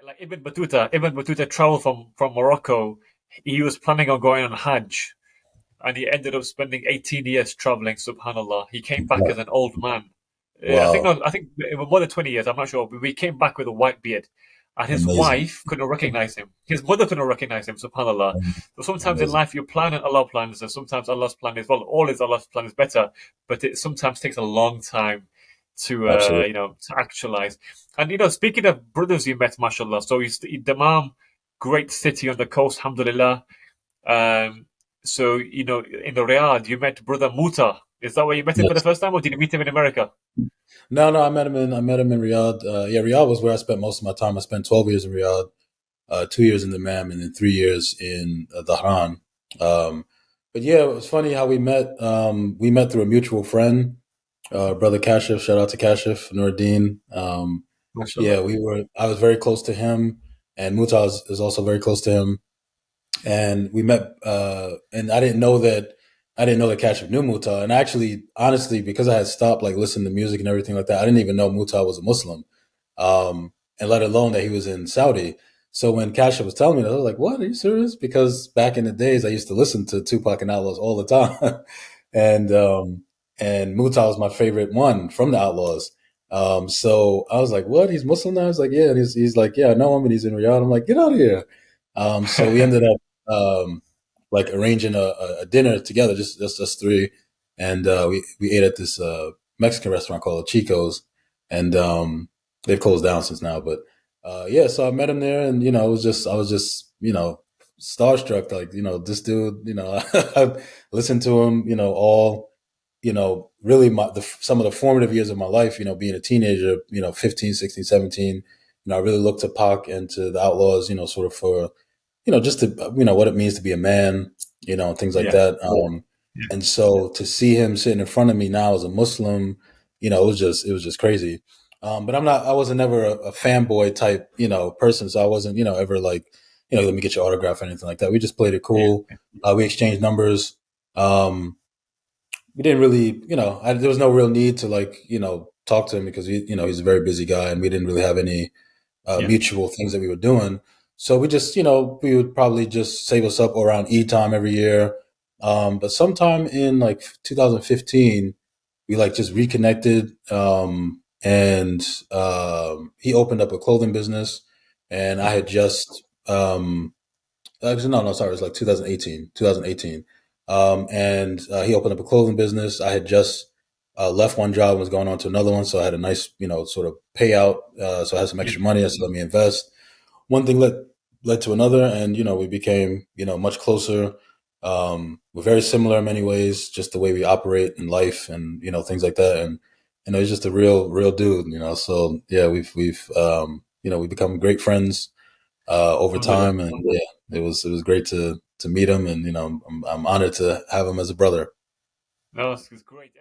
like Ibn Battuta traveled from Morocco. He was planning on going on Hajj, and he ended up spending 18 years traveling. Subhanallah, he came back as an old man. I think Wow, no, I think it was more than 20 years. I'm not sure. But he came back with a white beard, and his amazing, wife couldn't recognize him. His mother couldn't recognize him. Subhanallah. So sometimes in amazing. life you plan and Allah plans, and sometimes Allah's plan is well. Always Allah's plan is better, but it sometimes takes a long time to Absolutely. to actualize. And speaking of brothers you met, mashallah. So he's Dammam, great city on the coast, alhamdulillah. Um, so in the Riyadh, you met brother Mutah. Is that where you met him for the Yes. first time, or did you meet him in America? No, no, I met him in Riyadh. Yeah, Riyadh was where I spent most of my time. I spent 12 years in Riyadh, 2 years in Dammam, and then 3 years in Dhahran. Um, but yeah, it was funny how we met. We met through a mutual friend, brother Kashif. Shout out to Kashif Nuruddin. Yeah, Mashallah. we were. I was very close to him, and Mutaz is also very close to him. And we met. And I didn't know that Kashif knew Mutah. And actually, honestly, because I had stopped like listening to music and everything like that, I didn't even know Mutah was a Muslim, and let alone that he was in Saudi. So when Kashif was telling me that, I was like, "What? Are you serious?" Because back in the days, I used to listen to Tupac and Outlawz all the time, and Mutah was my favorite one from the Outlawz. So I was like, "What? He's Muslim now?" He's like, "Yeah," and he's like, "Yeah, I know him, and he's in Riyadh." I'm like, "Get out of here!" So we ended up like arranging a dinner together, just us three, and we ate at this Mexican restaurant called Chico's, and they've closed down since now. But yeah, so I met him there, and I was just starstruck, like this dude, I listened to him, all really some of the formative years of my life, being a teenager, 15, 16, 17. I really looked to Pac and to the Outlaws, sort of for just to what it means to be a man, and things like Yeah, that. yeah, And so to see him sitting in front of me now as a Muslim, it was just crazy. But I wasn't ever a fanboy type, person. So I wasn't, ever like, let me get your autograph or anything like that. We just played it yeah, cool. We exchanged numbers. Um, we didn't really, there was no real need to like, talk to him because he's a very busy guy, and we didn't really have any yeah. mutual things that we were doing. So we just, we would probably just save us up around Eid time every year. But sometime in like 2015, we like just reconnected. And he opened up a clothing business, and I Okay. had just, actually, no, no, sorry, it was like 2018, 2018. And he opened up a clothing business. I had just left one job and was going on to another one. So I had a nice, sort of payout. So I had some Yeah, extra money. I said, let me invest. One thing led to another. And, we became, much closer. We're very similar in many ways, just the way we operate in life and, things like that. And, he's just a real dude, so yeah, we become great friends over alhamdulillah. time, and yeah, it was great to meet him, and I'm honored to have him as a brother. No, it's great.